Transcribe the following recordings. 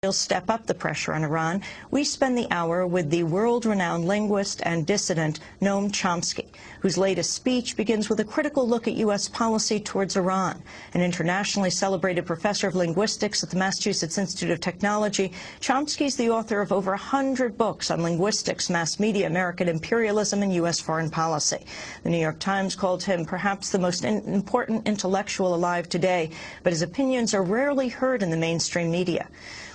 Will step up the pressure on Iran. We spend the hour with the world-renowned linguist and dissident Noam Chomsky, whose latest speech begins with a critical look at U.S. policy towards Iran. An internationally celebrated professor of linguistics at the Massachusetts Institute of Technology, Chomsky is the author of over 100 books on linguistics, mass media, American imperialism, and U.S. foreign policy. The New York Times called him perhaps the most important intellectual alive today, but his opinions are rarely heard in the mainstream media.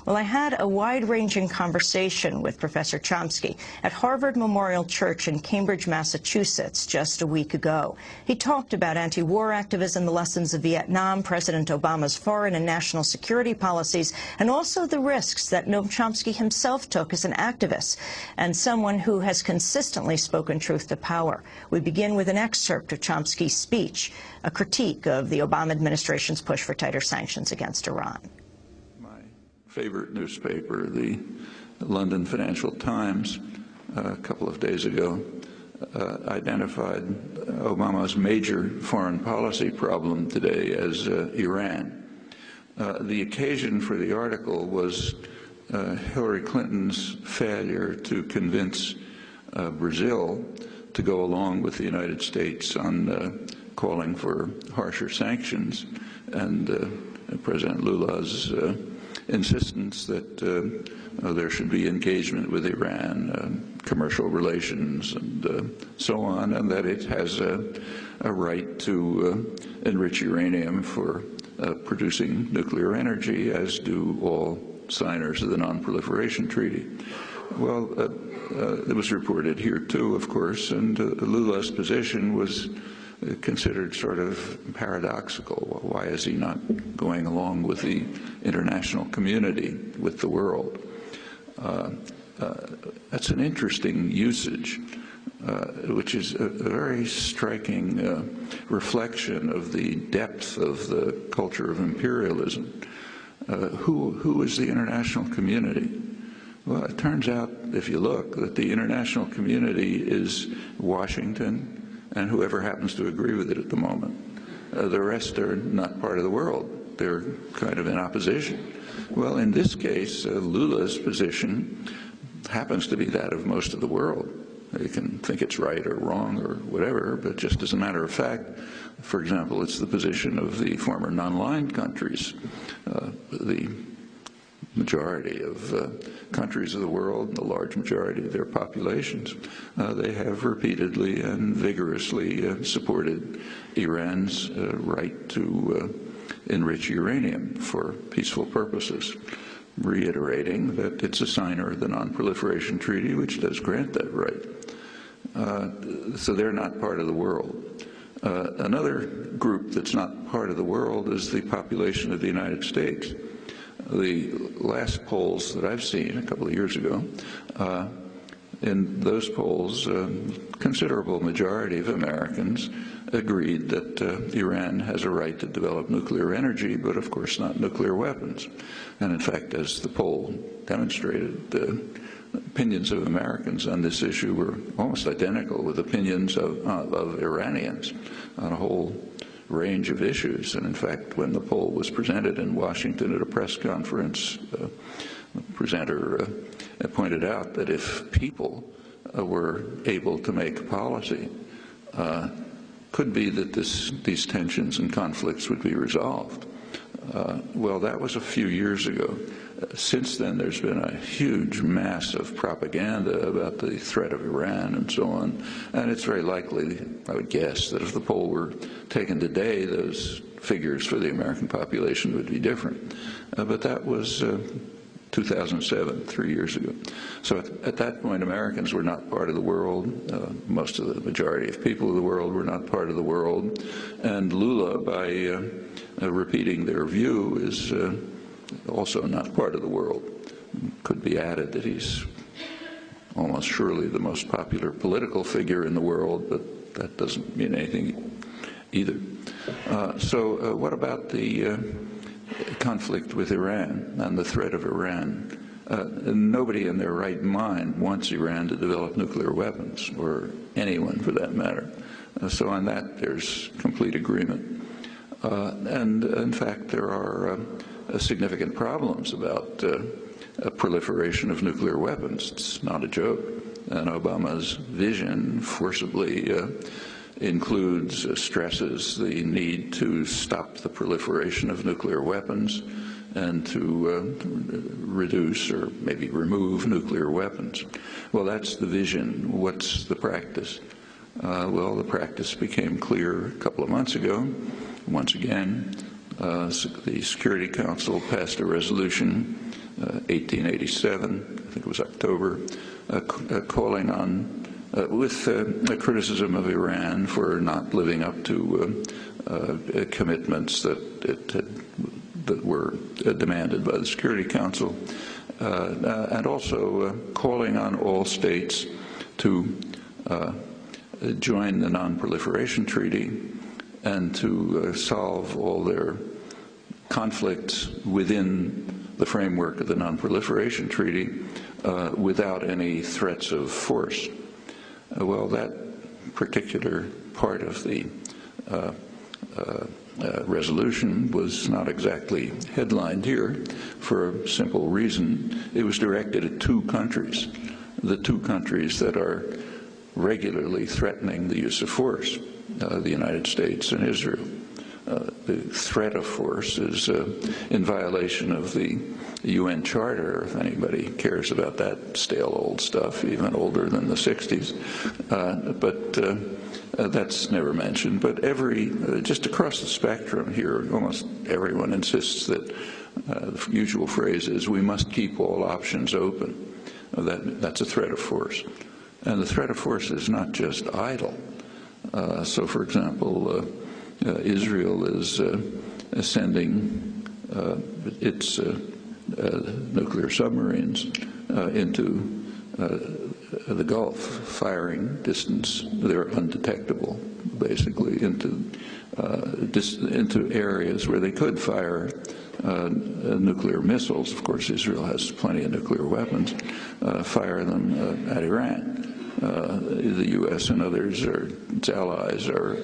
Well, I had a wide-ranging conversation with Professor Chomsky at Harvard Memorial Church in Cambridge, Massachusetts, just a week ago. He talked about anti-war activism, the lessons of Vietnam, President Obama's foreign and national security policies, and also the risks that Noam Chomsky himself took as an activist and someone who has consistently spoken truth to power. We begin with an excerpt of Chomsky's speech, a critique of the Obama administration's push for tighter sanctions against Iran. Favorite newspaper, the London Financial Times, a couple of days ago, identified Obama's major foreign policy problem today as Iran. The occasion for the article was Hillary Clinton's failure to convince Brazil to go along with the United States on calling for harsher sanctions, and President Lula's insistence that there should be engagement with Iran, commercial relations, and so on, and that it has a right to enrich uranium for producing nuclear energy, as do all signers of the Non-Proliferation Treaty. Well, it was reported here too, of course, and Lula's position was considered sort of paradoxical. Why is he not going along with the international community, with the world? That's an interesting usage, which is a very striking reflection of the depth of the culture of imperialism. Who is the international community? Well, it turns out, if you look, that the international community is Washington and whoever happens to agree with it at the moment. The rest are not part of the world. They're kind of in opposition. Well, in this case, Lula's position happens to be that of most of the world. You can think it's right or wrong or whatever, but just as a matter of fact, for example, it's the position of the former non-aligned countries. The majority of countries of the world, the large majority of their populations, they have repeatedly and vigorously supported Iran's right to enrich uranium for peaceful purposes, reiterating that it's a signer of the Non-Proliferation Treaty, which does grant that right. So they're not part of the world. Another group that's not part of the world is the population of the United States. The last polls that I've seen a couple of years ago, in those polls, a considerable majority of Americans agreed that Iran has a right to develop nuclear energy, but of course not nuclear weapons. And in fact, as the poll demonstrated, the opinions of Americans on this issue were almost identical with opinions of Iranians on a whole range of issues. And in fact, when the poll was presented in Washington at a press conference, the presenter pointed out that if people were able to make policy, could be that these tensions and conflicts would be resolved. Well, that was a few years ago. Since then, there's been a huge mass of propaganda about the threat of Iran and so on, and it's very likely, I would guess, that if the poll were taken today, those figures for the American population would be different. But that was 2007, 3 years ago. So at that point, Americans were not part of the world. Most of the majority of people of the world were not part of the world. And Lula, by repeating their view, is also not part of the world. Could be added that he's almost surely the most popular political figure in the world, but that doesn't mean anything either. So what about the conflict with Iran and the threat of Iran? Nobody in their right mind wants Iran to develop nuclear weapons, or anyone for that matter. So on that, there's complete agreement. And in fact, there are significant problems about a proliferation of nuclear weapons. It's not a joke. And Obama's vision forcibly stresses the need to stop the proliferation of nuclear weapons and to reduce or maybe remove nuclear weapons. Well, that's the vision. What's the practice? Well, the practice became clear a couple of months ago. Once again, the Security Council passed a resolution, 1887, I think it was October, calling on, with a criticism of Iran for not living up to commitments that were demanded by the Security Council, and also calling on all states to join the Non-Proliferation Treaty and to solve all their conflicts within the framework of the Non-Proliferation Treaty without any threats of force. Well, that particular part of the resolution was not exactly headlined here for a simple reason. It was directed at two countries, the two countries that are regularly threatening the use of force, the United States and Israel. The threat of force is in violation of the UN Charter, if anybody cares about that stale old stuff, even older than the 60s. But that's never mentioned. But just across the spectrum here, almost everyone insists that the usual phrase is, we must keep all options open. That's a threat of force. And the threat of force is not just idle. So, for example, Israel is sending its nuclear submarines into the Gulf, firing distance. They're undetectable, basically, into areas where they could fire nuclear missiles. Of course, Israel has plenty of nuclear weapons. Fire them at Iran. The U.S. and others, its allies, are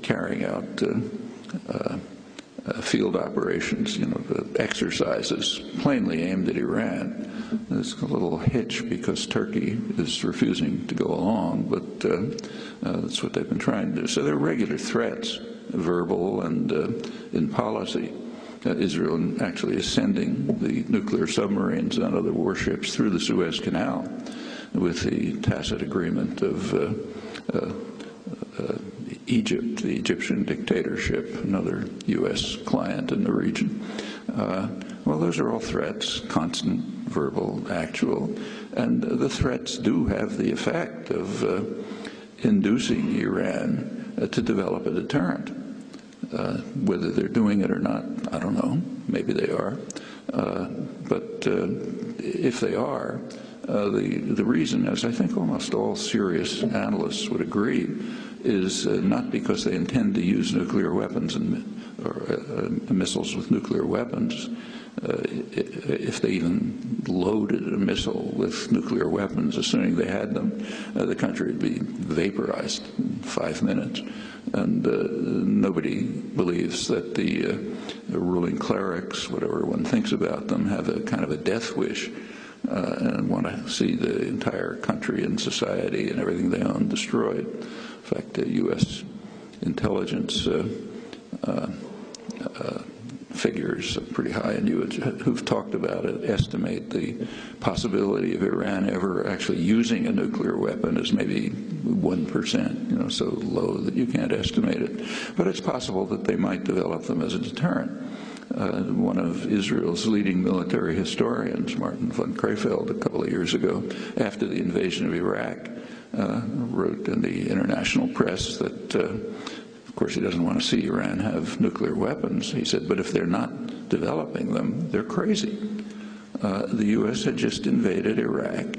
carrying out field operations, exercises plainly aimed at Iran. There's a little hitch because Turkey is refusing to go along, but that's what they've been trying to do. So they're regular threats, verbal and in policy. Israel actually is sending the nuclear submarines and other warships through the Suez Canal with the tacit agreement of Egypt, the Egyptian dictatorship, another U.S. client in the region. Well, those are all threats, constant, verbal, actual, and the threats do have the effect of inducing Iran to develop a deterrent. Whether they're doing it or not, I don't know. Maybe they are. But if they are, the reason, as I think almost all serious analysts would agree, is not because they intend to use nuclear weapons or missiles with nuclear weapons. If they even loaded a missile with nuclear weapons, assuming they had them, the country would be vaporized in 5 minutes. And nobody believes that the ruling clerics, whatever one thinks about them, have a kind of a death wish and want to see the entire country and society and everything they own destroyed. In fact, U.S. intelligence figures pretty high in who've talked about it estimate the possibility of Iran ever actually using a nuclear weapon as maybe 1%, so low that you can't estimate it. But it's possible that they might develop them as a deterrent. One of Israel's leading military historians, Martin von Crefeld, a couple of years ago, after the invasion of Iraq, wrote in the international press that of course, he doesn't want to see Iran have nuclear weapons. He said, but if they're not developing them, they're crazy. The U.S. had just invaded Iraq.